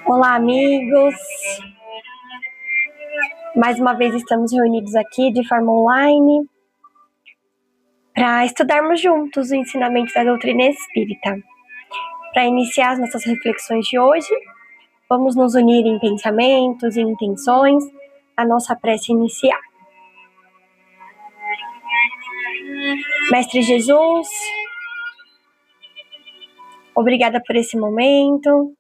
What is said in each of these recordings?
Olá, amigos! Mais uma vez estamos reunidos aqui de forma online para estudarmos juntos o ensinamento da doutrina espírita. Para iniciar as nossas reflexões de hoje, vamos nos unir em pensamentos e intenções à nossa prece inicial. Mestre Jesus, obrigada por esse momento.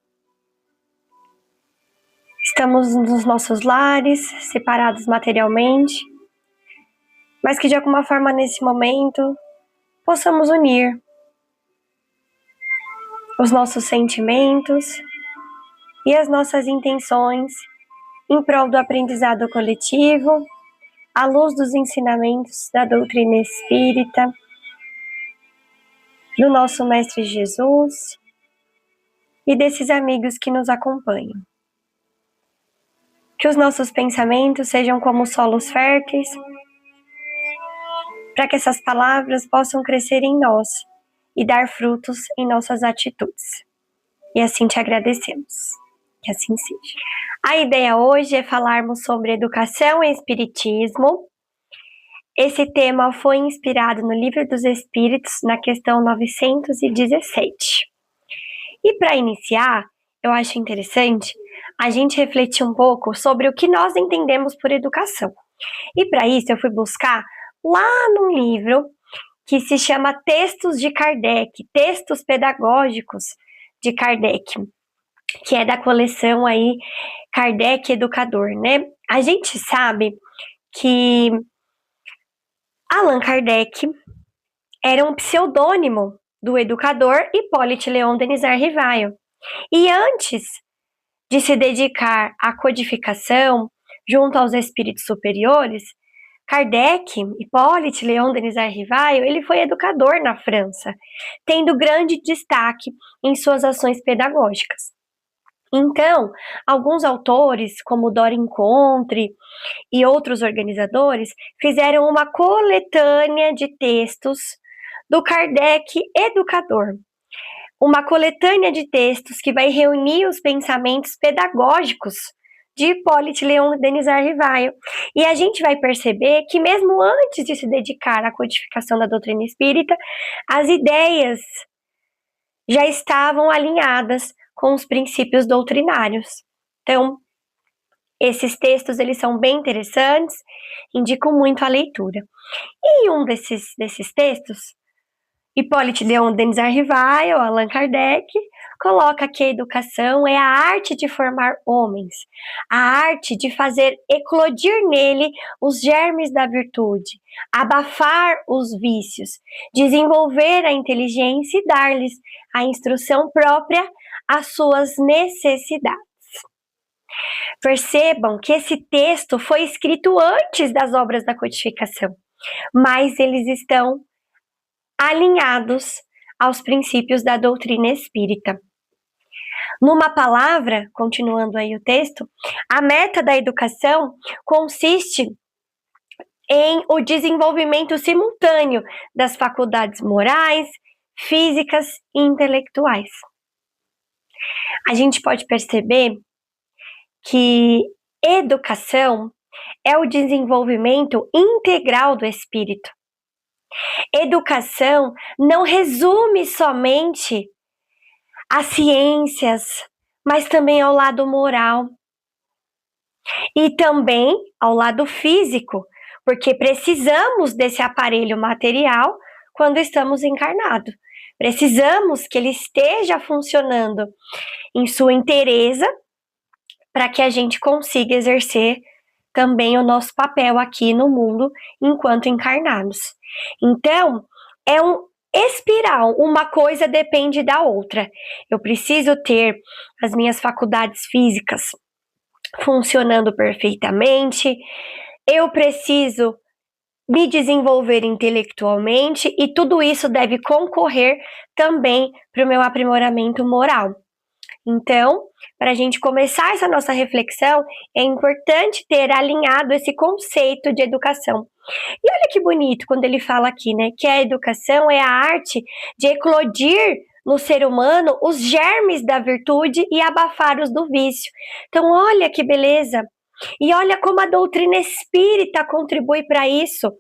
Estamos nos nossos lares, separados materialmente, mas que de alguma forma nesse momento possamos unir os nossos sentimentos e as nossas intenções em prol do aprendizado coletivo, à luz dos ensinamentos da doutrina espírita, do nosso Mestre Jesus e desses amigos que nos acompanham. Que os nossos pensamentos sejam como solos férteis, para que essas palavras possam crescer em nós e dar frutos em nossas atitudes. E assim te agradecemos. Que assim seja. A ideia hoje é falarmos sobre educação e espiritismo. Esse tema foi inspirado no Livro dos Espíritos, na questão 917. E para iniciar, eu acho interessante a gente refletir um pouco sobre o que nós entendemos por educação. E para isso eu fui buscar lá num livro que se chama Textos de Kardec, Textos Pedagógicos de Kardec, que é da coleção aí Kardec Educador, né? A gente sabe que Allan Kardec era um pseudônimo do educador Hippolyte Léon Denis Rivail. E antes de se dedicar à codificação junto aos espíritos superiores, Kardec, Hippolyte Léon Denis Rivail, ele foi educador na França, tendo grande destaque em suas ações pedagógicas. Então, alguns autores, como Dorian Contre e outros organizadores, fizeram uma coletânea de textos do Kardec educador. Uma coletânea de textos que vai reunir os pensamentos pedagógicos de Hippolyte Léon Denis Rivail. E a gente vai perceber que mesmo antes de se dedicar à codificação da doutrina espírita, as ideias já estavam alinhadas com os princípios doutrinários. Então, esses textos eles são bem interessantes, indicam muito a leitura. E um desses textos, Hippolyte Léon Denis Rivail, Allan Kardec, coloca que a educação é a arte de formar homens, a arte de fazer eclodir nele os germes da virtude, abafar os vícios, desenvolver a inteligência e dar-lhes a instrução própria às suas necessidades. Percebam que esse texto foi escrito antes das obras da codificação, mas eles estão alinhados aos princípios da doutrina espírita. Numa palavra, continuando aí o texto, a meta da educação consiste em o desenvolvimento simultâneo das faculdades morais, físicas e intelectuais. A gente pode perceber que educação é o desenvolvimento integral do espírito. Educação não resume somente as ciências, mas também ao lado moral e também ao lado físico, porque precisamos desse aparelho material quando estamos encarnados. Precisamos que ele esteja funcionando em sua inteireza para que a gente consiga exercer também o nosso papel aqui no mundo enquanto encarnados. Então, é um espiral, uma coisa depende da outra. Eu preciso ter as minhas faculdades físicas funcionando perfeitamente, eu preciso me desenvolver intelectualmente e tudo isso deve concorrer também para o meu aprimoramento moral. Então, para a gente começar essa nossa reflexão, é importante ter alinhado esse conceito de educação, E olha que bonito quando ele fala aqui, né, que a educação é a arte de eclodir no ser humano os germes da virtude e abafar os do vício. Então, olha que beleza! E olha como a doutrina espírita contribui para isso,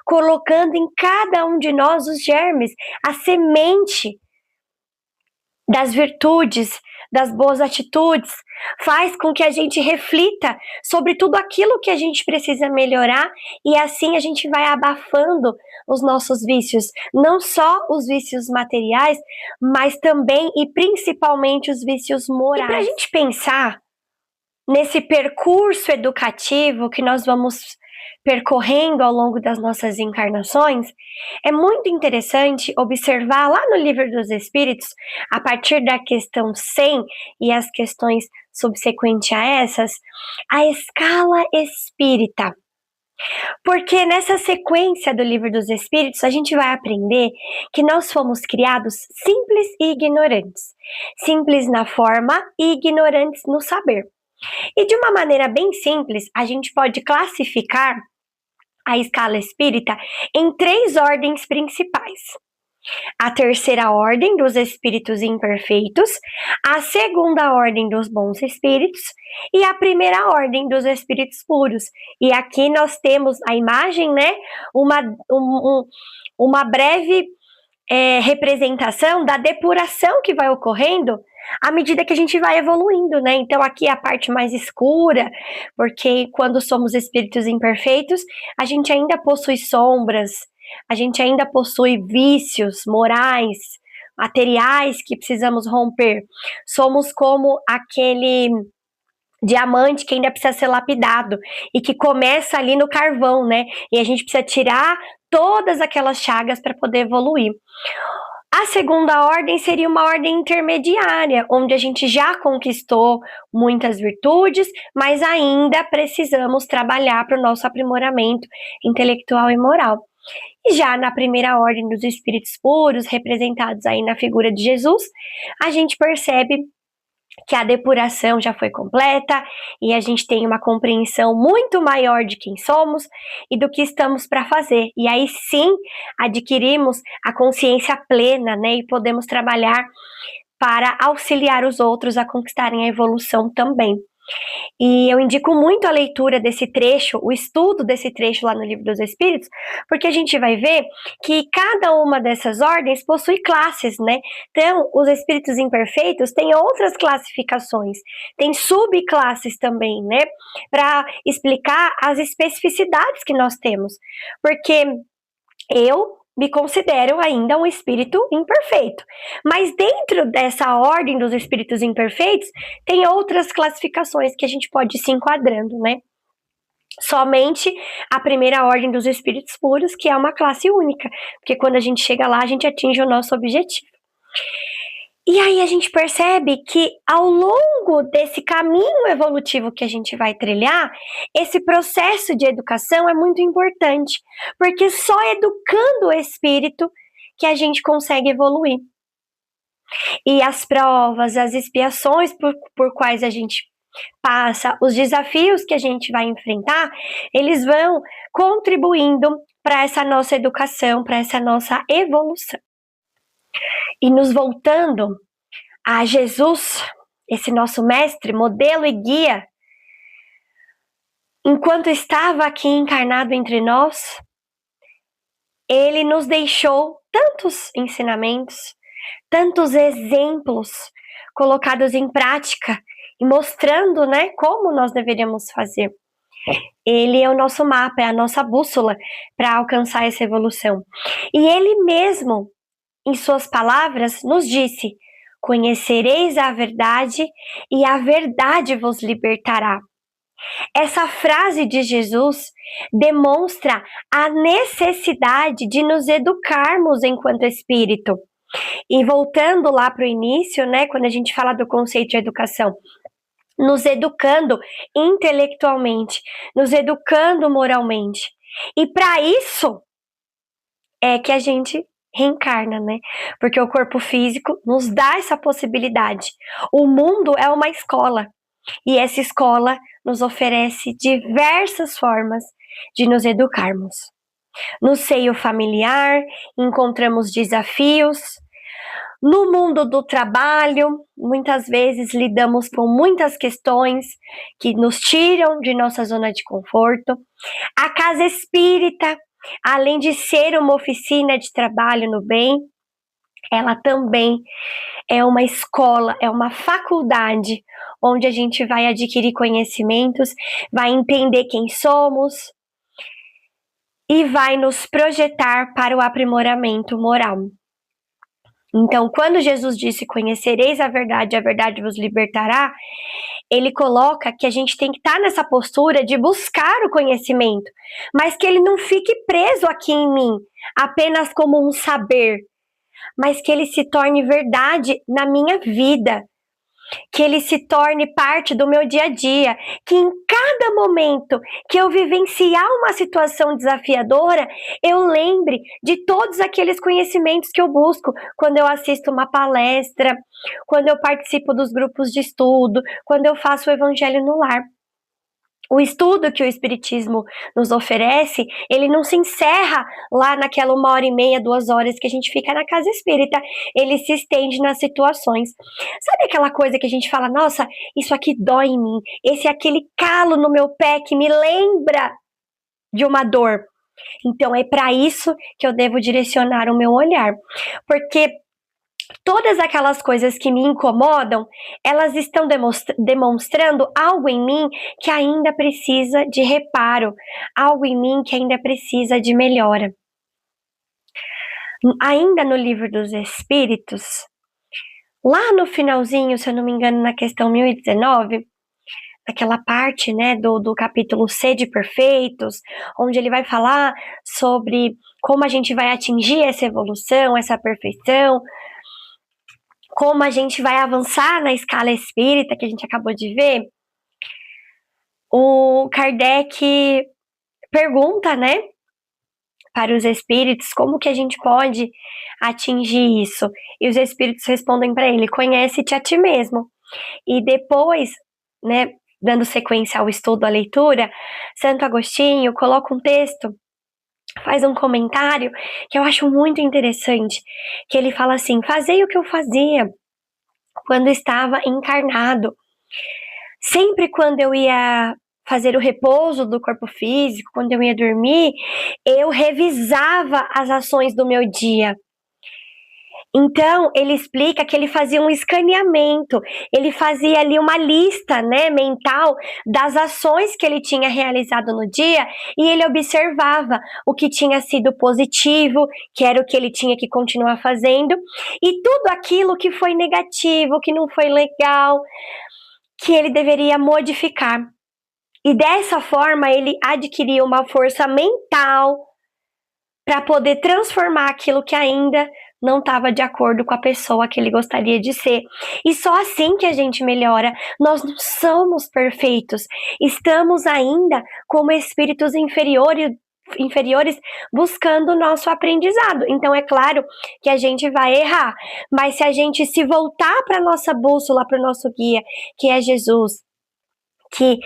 colocando em cada um de nós os germes, a semente das virtudes, das boas atitudes, faz com que a gente reflita sobre tudo aquilo que a gente precisa melhorar e assim a gente vai abafando os nossos vícios, não só os vícios materiais, mas também e principalmente os vícios morais. E para a gente pensar nesse percurso educativo que nós vamos percorrendo ao longo das nossas encarnações, é muito interessante observar lá no Livro dos Espíritos, a partir da questão 100 e as questões subsequentes a essas, a escala espírita. Porque nessa sequência do Livro dos Espíritos, a gente vai aprender que nós fomos criados simples e ignorantes. Simples na forma e ignorantes no saber. E de uma maneira bem simples, a gente pode classificar a escala espírita em 3 ordens principais. A terceira ordem dos espíritos imperfeitos, a segunda ordem dos bons espíritos e a primeira ordem dos espíritos puros. E aqui nós temos a imagem, né? Uma breve representação da depuração que vai ocorrendo à medida que a gente vai evoluindo, né? Então aqui é a parte mais escura, porque quando somos espíritos imperfeitos, a gente ainda possui sombras, a gente ainda possui vícios morais, materiais que precisamos romper. Somos como aquele diamante que ainda precisa ser lapidado e que começa ali no carvão, né? E a gente precisa tirar todas aquelas chagas para poder evoluir. A segunda ordem seria uma ordem intermediária, onde a gente já conquistou muitas virtudes, mas ainda precisamos trabalhar para o nosso aprimoramento intelectual e moral. E já na primeira ordem dos espíritos puros, representados aí na figura de Jesus, a gente percebe que a depuração já foi completa e a gente tem uma compreensão muito maior de quem somos e do que estamos para fazer. E aí sim adquirimos a consciência plena, né? E podemos trabalhar para auxiliar os outros a conquistarem a evolução também. E eu indico muito a leitura desse trecho, o estudo desse trecho lá no Livro dos Espíritos, porque a gente vai ver que cada uma dessas ordens possui classes, né? Então, os espíritos imperfeitos têm outras classificações, tem subclasses também, né? Para explicar as especificidades que nós temos. Porque eu me considero ainda um espírito imperfeito. Mas dentro dessa ordem dos espíritos imperfeitos, tem outras classificações que a gente pode ir se enquadrando, né? Somente a primeira ordem dos espíritos puros, que é uma classe única, porque quando a gente chega lá, a gente atinge o nosso objetivo. E aí a gente percebe que ao longo desse caminho evolutivo que a gente vai trilhar, esse processo de educação é muito importante, porque só educando o espírito que a gente consegue evoluir. E as provas, as expiações por quais a gente passa, os desafios que a gente vai enfrentar, eles vão contribuindo para essa nossa educação, para essa nossa evolução. E nos voltando a Jesus, esse nosso mestre, modelo e guia, enquanto estava aqui encarnado entre nós, ele nos deixou tantos ensinamentos, tantos exemplos colocados em prática e mostrando, né, como nós deveríamos fazer. Ele é o nosso mapa, é a nossa bússola para alcançar essa evolução. E ele mesmo, em suas palavras, nos disse: conhecereis a verdade e a verdade vos libertará. Essa frase de Jesus demonstra a necessidade de nos educarmos enquanto espírito. E voltando lá para o início, né, quando a gente fala do conceito de educação, nos educando intelectualmente, nos educando moralmente. E para isso é que a gente reencarna, né? Porque o corpo físico nos dá essa possibilidade. O mundo é uma escola e essa escola nos oferece diversas formas de nos educarmos. No seio familiar, encontramos desafios. No mundo do trabalho, muitas vezes lidamos com muitas questões que nos tiram de nossa zona de conforto. A casa espírita, além de ser uma oficina de trabalho no bem, ela também é uma escola, é uma faculdade onde a gente vai adquirir conhecimentos, vai entender quem somos e vai nos projetar para o aprimoramento moral. Então, quando Jesus disse: conhecereis a verdade vos libertará, ele coloca que a gente tem que estar nessa postura de buscar o conhecimento, mas que ele não fique preso aqui em mim, apenas como um saber, mas que ele se torne verdade na minha vida, que ele se torne parte do meu dia a dia, que em cada momento que eu vivenciar uma situação desafiadora, eu lembre de todos aqueles conhecimentos que eu busco quando eu assisto uma palestra, quando eu participo dos grupos de estudo, quando eu faço o evangelho no lar. O estudo que o Espiritismo nos oferece, ele não se encerra lá naquela 1h30, 2 horas que a gente fica na casa espírita, ele se estende nas situações. Sabe aquela coisa que a gente fala, nossa, isso aqui dói em mim, esse é aquele calo no meu pé que me lembra de uma dor. Então é para isso que eu devo direcionar o meu olhar, porque todas aquelas coisas que me incomodam, elas estão demonstrando algo em mim que ainda precisa de reparo, algo em mim que ainda precisa de melhora. Ainda no Livro dos Espíritos, lá no finalzinho, se eu não me engano, na questão 1019, naquela parte, né, do capítulo Sede Perfeitos, onde ele vai falar sobre como a gente vai atingir essa evolução, essa perfeição, como a gente vai avançar na escala espírita, que a gente acabou de ver, o Kardec pergunta, né, para os espíritos, como que a gente pode atingir isso? E os espíritos respondem para ele, conhece-te a ti mesmo. E depois, né, dando sequência ao estudo, à leitura, Santo Agostinho coloca um texto, faz um comentário que eu acho muito interessante, que ele fala assim, fazei o que eu fazia quando estava encarnado. Sempre quando eu ia fazer o repouso do corpo físico, quando eu ia dormir, eu revisava as ações do meu dia. Então, ele explica que ele fazia um escaneamento, ele fazia ali uma lista, né, mental das ações que ele tinha realizado no dia e ele observava o que tinha sido positivo, que era o que ele tinha que continuar fazendo, e tudo aquilo que foi negativo, que não foi legal, que ele deveria modificar. E dessa forma, ele adquiriu uma força mental para poder transformar aquilo que ainda não estava de acordo com a pessoa que ele gostaria de ser. E só assim que a gente melhora. Nós não somos perfeitos. Estamos ainda como espíritos inferiores buscando o nosso aprendizado. Então é claro que a gente vai errar, mas se a gente se voltar para a nossa bússola, para o nosso guia, que é Jesus, que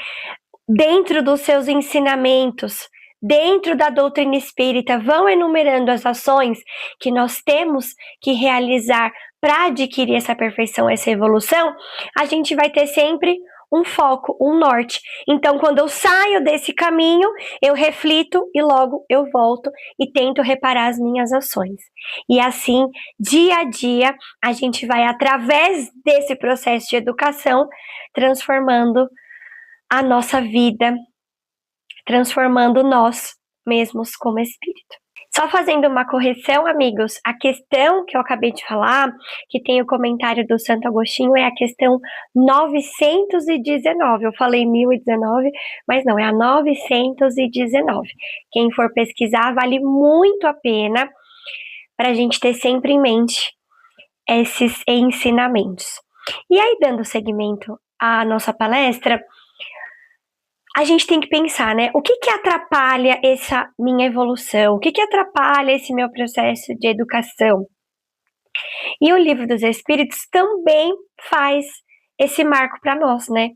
dentro dos seus ensinamentos, dentro da doutrina espírita, vão enumerando as ações que nós temos que realizar para adquirir essa perfeição, essa evolução, a gente vai ter sempre um foco, um norte. Então, quando eu saio desse caminho, eu reflito e logo eu volto e tento reparar as minhas ações. E assim, dia a dia, a gente vai, através desse processo de educação, transformando a nossa vida, transformando nós mesmos como espírito. Só fazendo uma correção, amigos, a questão que eu acabei de falar, que tem o comentário do Santo Agostinho, é a questão 919. Eu falei 1019, mas não, é a 919. Quem for pesquisar, vale muito a pena para a gente ter sempre em mente esses ensinamentos. E aí, dando seguimento à nossa palestra, a gente tem que pensar, né? O que atrapalha essa minha evolução? O que atrapalha esse meu processo de educação? E o Livro dos Espíritos também faz esse marco para nós, né?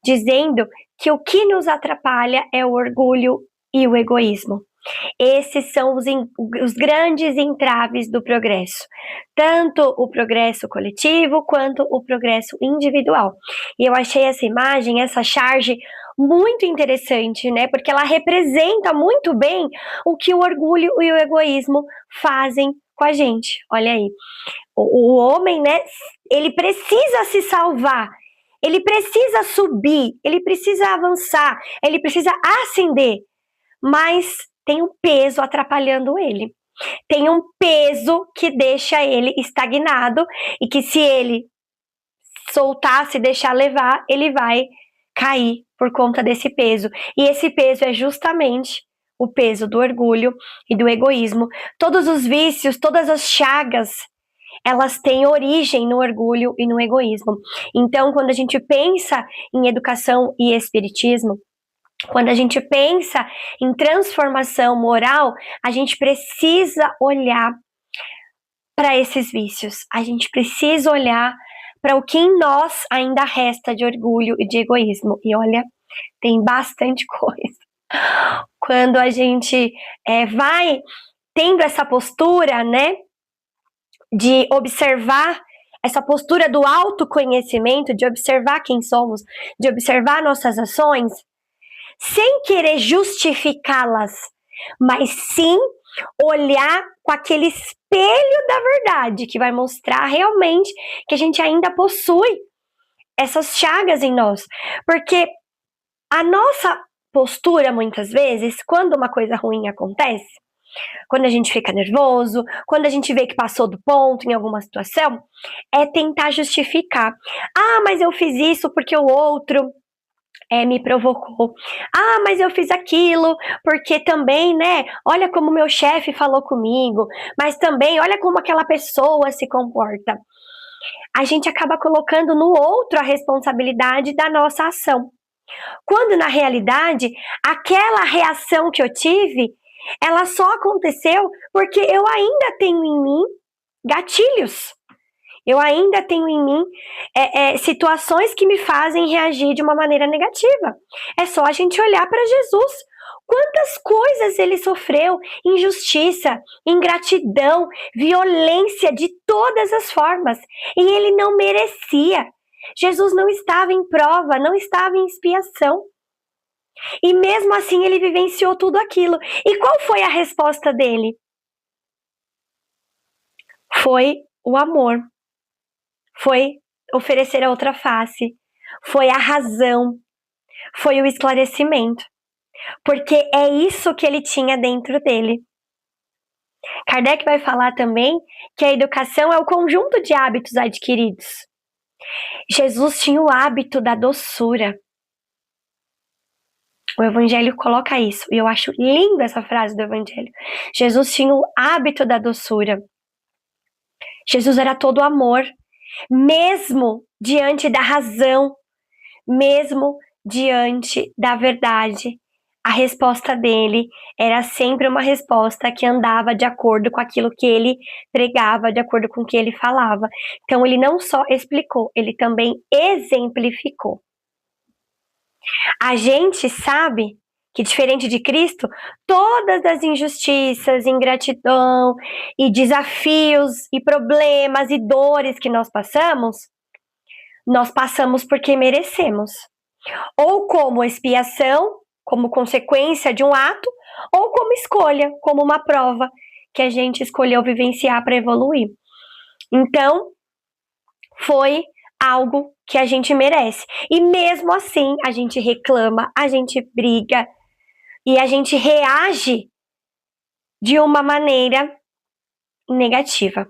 Dizendo que o que nos atrapalha é o orgulho e o egoísmo. Esses são os grandes entraves do progresso, tanto o progresso coletivo quanto o progresso individual. E eu achei essa imagem, essa charge muito interessante, né? Porque ela representa muito bem o que o orgulho e o egoísmo fazem com a gente. Olha aí, o homem, né? Ele precisa se salvar. Ele precisa subir, ele precisa avançar, ele precisa ascender, mas tem um peso atrapalhando ele. Tem um peso que deixa ele estagnado e que se ele soltar, se deixar levar, ele vai cair por conta desse peso. E esse peso é justamente o peso do orgulho e do egoísmo. Todos os vícios, todas as chagas, elas têm origem no orgulho e no egoísmo. Então, quando a gente pensa em educação e espiritismo, quando a gente pensa em transformação moral, a gente precisa olhar para esses vícios. A gente precisa olhar para o que em nós ainda resta de orgulho e de egoísmo. E olha, tem bastante coisa. Quando a gente vai tendo essa postura, né, de observar, essa postura do autoconhecimento, de observar quem somos, de observar nossas ações, sem querer justificá-las, mas sim olhar com aquele espelho da verdade, que vai mostrar realmente que a gente ainda possui essas chagas em nós. Porque a nossa postura, muitas vezes, quando uma coisa ruim acontece, quando a gente fica nervoso, quando a gente vê que passou do ponto em alguma situação, é tentar justificar. Ah, mas eu fiz isso porque o outro me provocou. Ah, mas eu fiz aquilo porque também, né? Olha como meu chefe falou comigo, mas também olha como aquela pessoa se comporta. A gente acaba colocando no outro a responsabilidade da nossa ação. Quando na realidade, aquela reação que eu tive, ela só aconteceu porque eu ainda tenho em mim gatilhos. Eu ainda tenho em mim situações que me fazem reagir de uma maneira negativa. É só a gente olhar para Jesus. Quantas coisas ele sofreu, injustiça, ingratidão, violência de todas as formas. E ele não merecia. Jesus não estava em prova, não estava em expiação. E mesmo assim ele vivenciou tudo aquilo. E qual foi a resposta dele? Foi o amor. Foi oferecer a outra face, foi a razão, foi o esclarecimento, porque é isso que ele tinha dentro dele. Kardec vai falar também que a educação é o conjunto de hábitos adquiridos. Jesus tinha o hábito da doçura. O Evangelho coloca isso, e eu acho linda essa frase do Evangelho. Jesus tinha o hábito da doçura. Jesus era todo amor. Mesmo diante da razão, mesmo diante da verdade, a resposta dele era sempre uma resposta que andava de acordo com aquilo que ele pregava, de acordo com o que ele falava. Então ele não só explicou, ele também exemplificou. A gente sabe que, diferente de Cristo, todas as injustiças, ingratidão e desafios e problemas e dores que nós passamos porque merecemos. Ou como expiação, como consequência de um ato, ou como escolha, como uma prova que a gente escolheu vivenciar para evoluir. Então, foi algo que a gente merece. E mesmo assim, a gente reclama, a gente briga, e a gente reage de uma maneira negativa.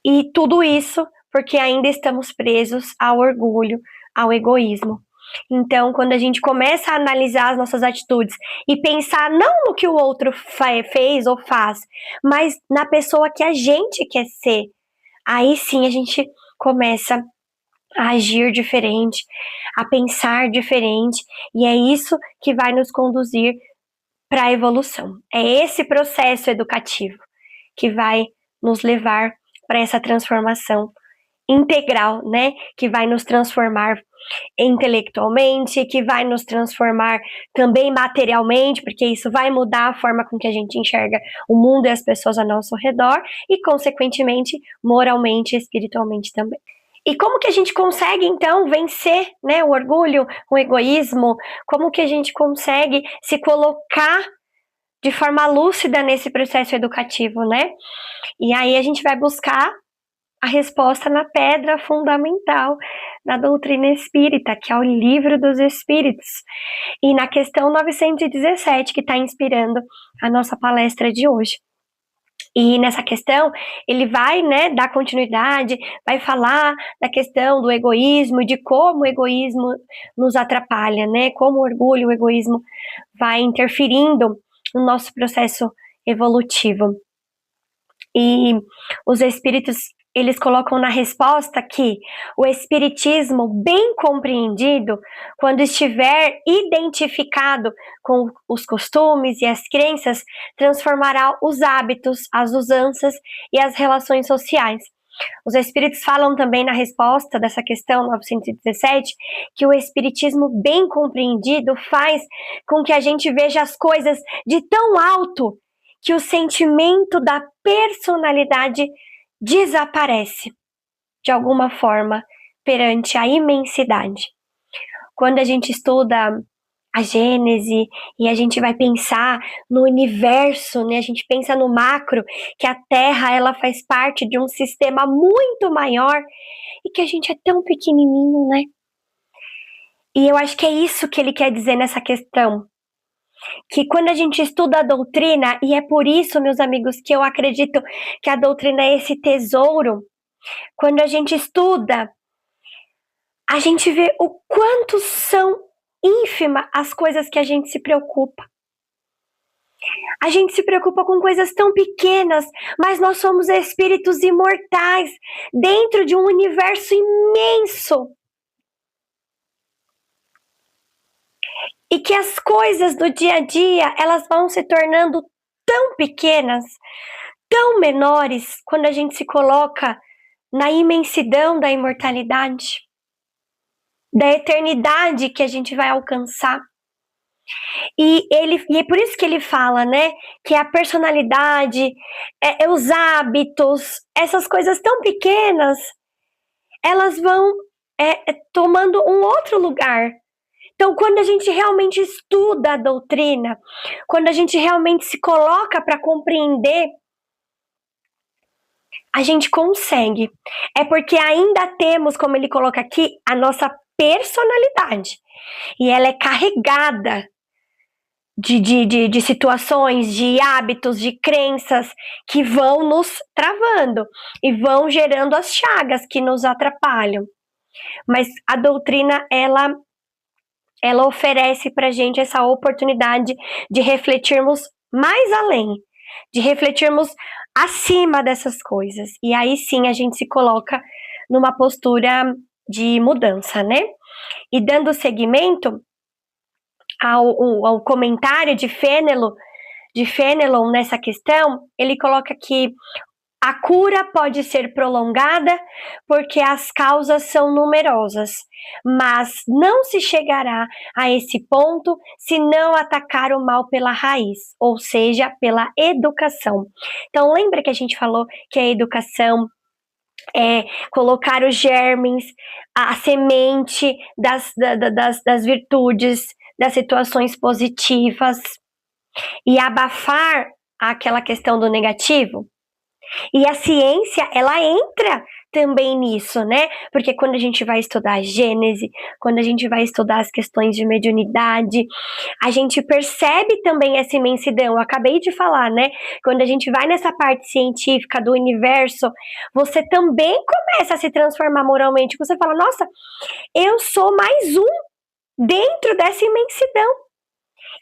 E tudo isso porque ainda estamos presos ao orgulho, ao egoísmo. Então, quando a gente começa a analisar as nossas atitudes e pensar não no que o outro fez ou faz, mas na pessoa que a gente quer ser, aí sim a gente começa a agir diferente, a pensar diferente, e é isso que vai nos conduzir para a evolução. É esse processo educativo que vai nos levar para essa transformação integral, né? Que vai nos transformar intelectualmente, que vai nos transformar também materialmente, porque isso vai mudar a forma com que a gente enxerga o mundo e as pessoas ao nosso redor, e, consequentemente, moralmente e espiritualmente também. E como que a gente consegue, então, vencer, né, o orgulho, o egoísmo? Como que a gente consegue se colocar de forma lúcida nesse processo educativo, né? E aí a gente vai buscar a resposta na pedra fundamental da doutrina espírita, que é o Livro dos Espíritos, e na questão 917, que está inspirando a nossa palestra de hoje. E nessa questão, ele vai, né, dar continuidade, vai falar da questão do egoísmo, de como o egoísmo nos atrapalha, né, como o orgulho, o egoísmo vai interferindo no nosso processo evolutivo. E os espíritos, eles colocam na resposta que o espiritismo bem compreendido, quando estiver identificado com os costumes e as crenças, transformará os hábitos, as usanças e as relações sociais. Os espíritos falam também na resposta dessa questão 917 que o espiritismo bem compreendido faz com que a gente veja as coisas de tão alto que o sentimento da personalidade desaparece de alguma forma perante a imensidade. Quando a gente estuda a Gênese e a gente vai pensar no universo, né? A gente pensa no macro, que a Terra ela faz parte de um sistema muito maior e que a gente é tão pequenininho, né? E eu acho que é isso que ele quer dizer nessa questão. Que quando a gente estuda a doutrina, e é por isso, meus amigos, que eu acredito que a doutrina é esse tesouro, quando a gente estuda, a gente vê o quanto são ínfimas as coisas que a gente se preocupa. A gente se preocupa com coisas tão pequenas, mas nós somos espíritos imortais dentro de um universo imenso. E que as coisas do dia a dia, elas vão se tornando tão pequenas, tão menores, quando a gente se coloca na imensidão da imortalidade, da eternidade que a gente vai alcançar. E é por isso que ele fala, né, que a personalidade, os hábitos, essas coisas tão pequenas, elas vão tomando um outro lugar. Então, quando a gente realmente estuda a doutrina, quando a gente realmente se coloca para compreender, a gente consegue. É porque ainda temos, como ele coloca aqui, a nossa personalidade. E ela é carregada de situações, de hábitos, de crenças que vão nos travando e vão gerando as chagas que nos atrapalham. Mas a doutrina, ela oferece pra gente essa oportunidade de refletirmos mais além, de refletirmos acima dessas coisas. E aí sim a gente se coloca numa postura de mudança, né? E dando seguimento ao comentário de Fenelon nessa questão, ele coloca que a cura pode ser prolongada porque as causas são numerosas, mas não se chegará a esse ponto se não atacar o mal pela raiz, ou seja, pela educação. Então, lembra que a gente falou que a educação é colocar os germes, a semente das virtudes, das situações positivas e abafar aquela questão do negativo? E a ciência, ela entra também nisso, né? Porque quando a gente vai estudar a Gênese, quando a gente vai estudar as questões de mediunidade, a gente percebe também essa imensidão. Eu acabei de falar, né? Quando a gente vai nessa parte científica do universo, você também começa a se transformar moralmente. Você fala, nossa, eu sou mais um dentro dessa imensidão.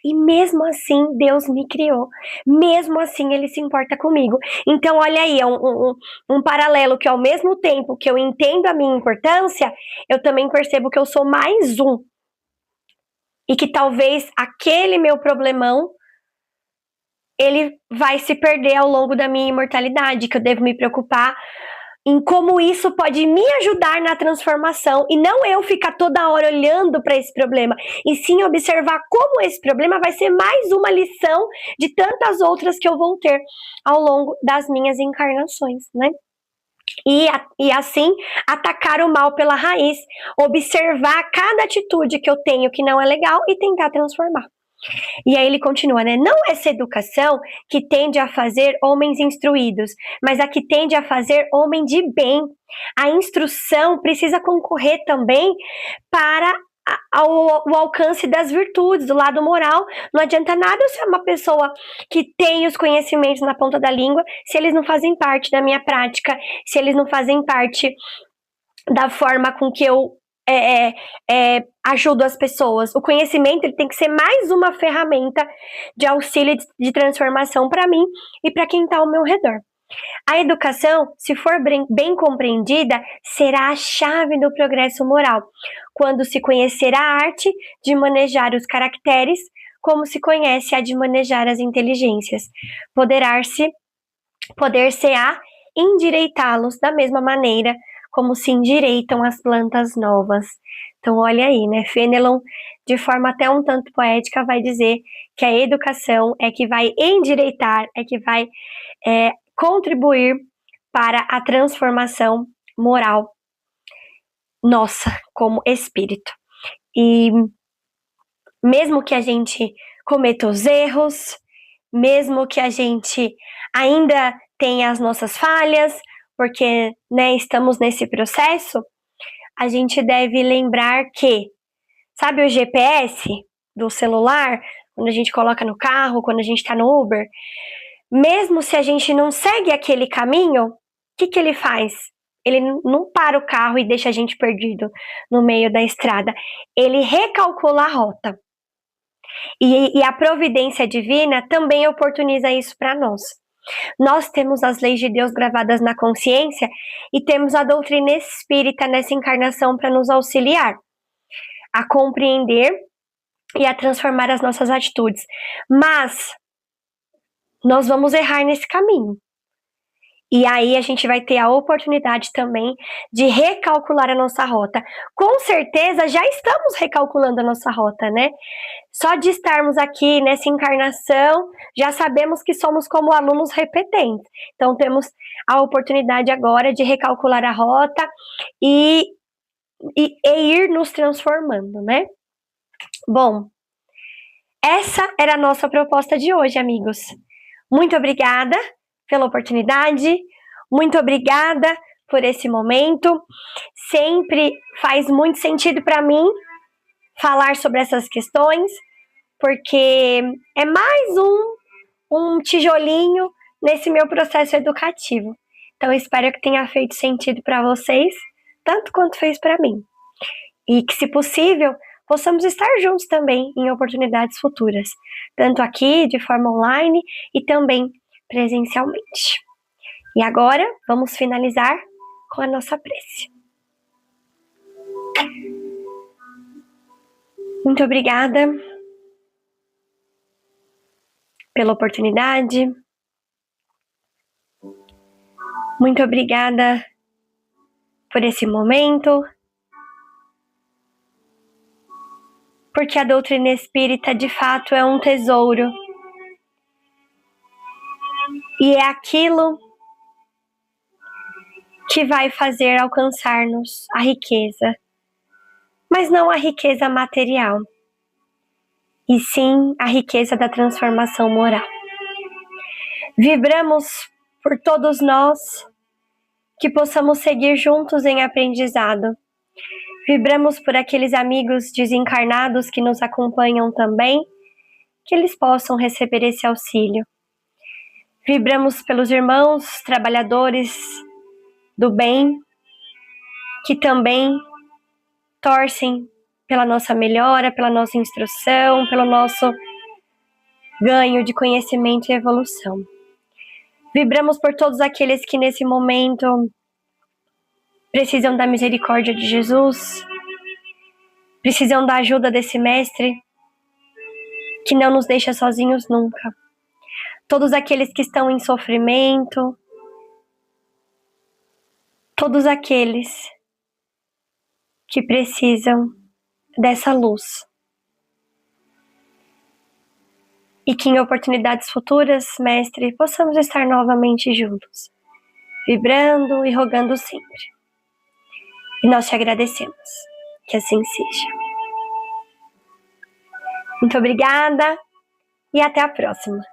E mesmo assim, Deus me criou. Mesmo assim, Ele se importa comigo. Então, olha aí, é um paralelo que ao mesmo tempo que eu entendo a minha importância, eu também percebo que eu sou mais um. E que talvez aquele meu problemão, ele vai se perder ao longo da minha imortalidade, que eu devo me preocupar em como isso pode me ajudar na transformação e não eu ficar toda hora olhando para esse problema, e sim observar como esse problema vai ser mais uma lição de tantas outras que eu vou ter ao longo das minhas encarnações, né? E assim atacar o mal pela raiz, observar cada atitude que eu tenho que não é legal e tentar transformar. E aí ele continua, né? Não essa educação que tende a fazer homens instruídos, mas a que tende a fazer homem de bem. A instrução precisa concorrer também para o alcance das virtudes, do lado moral. Não adianta nada eu ser uma pessoa que tem os conhecimentos na ponta da língua se eles não fazem parte da minha prática, se eles não fazem parte da forma com que eu ajudo as pessoas. O conhecimento ele tem que ser mais uma ferramenta de auxílio de transformação para mim e para quem está ao meu redor. A educação, se for bem compreendida, será a chave do progresso moral, quando se conhecer a arte de manejar os caracteres, como se conhece a de manejar as inteligências. Poder-se-á endireitá-los da mesma maneira como se endireitam as plantas novas. Então, olha aí, né? Fenelon, de forma até um tanto poética, vai dizer que a educação é que vai endireitar, é que vai contribuir para a transformação moral nossa como espírito. E mesmo que a gente cometa os erros, mesmo que a gente ainda tenha as nossas falhas, porque, né, estamos nesse processo, a gente deve lembrar que, sabe o GPS do celular, quando a gente coloca no carro, quando a gente está no Uber, mesmo se a gente não segue aquele caminho, o que ele faz? Ele não para o carro e deixa a gente perdido no meio da estrada. Ele recalcula a rota. E a providência divina também oportuniza isso para nós. Nós temos as leis de Deus gravadas na consciência e temos a doutrina espírita nessa encarnação para nos auxiliar a compreender e a transformar as nossas atitudes. Mas nós vamos errar nesse caminho. E aí a gente vai ter a oportunidade também de recalcular a nossa rota. Com certeza já estamos recalculando a nossa rota, né? Só de estarmos aqui nessa encarnação, já sabemos que somos como alunos repetentes. Então temos a oportunidade agora de recalcular a rota e ir nos transformando, né? Bom, essa era a nossa proposta de hoje, amigos. Muito obrigada pela oportunidade, muito obrigada por esse momento. Sempre faz muito sentido para mim falar sobre essas questões, porque é mais um tijolinho nesse meu processo educativo. Então, espero que tenha feito sentido para vocês, tanto quanto fez para mim. E que, se possível, possamos estar juntos também em oportunidades futuras, tanto aqui de forma online e também presencialmente. E agora, vamos finalizar com a nossa prece. Muito obrigada pela oportunidade. Muito obrigada por esse momento. Porque a doutrina espírita, de fato, é um tesouro. E é aquilo que vai fazer alcançar-nos a riqueza. Mas não a riqueza material, e sim a riqueza da transformação moral. Vibramos por todos nós que possamos seguir juntos em aprendizado. Vibramos por aqueles amigos desencarnados que nos acompanham também, que eles possam receber esse auxílio. Vibramos pelos irmãos trabalhadores do bem, que também torcem pela nossa melhora, pela nossa instrução, pelo nosso ganho de conhecimento e evolução. Vibramos por todos aqueles que nesse momento precisam da misericórdia de Jesus, precisam da ajuda desse mestre, que não nos deixa sozinhos nunca. Todos aqueles que estão em sofrimento, todos aqueles que precisam dessa luz. E que em oportunidades futuras, Mestre, possamos estar novamente juntos, vibrando e rogando sempre. E nós te agradecemos. Que assim seja. Muito obrigada e até a próxima.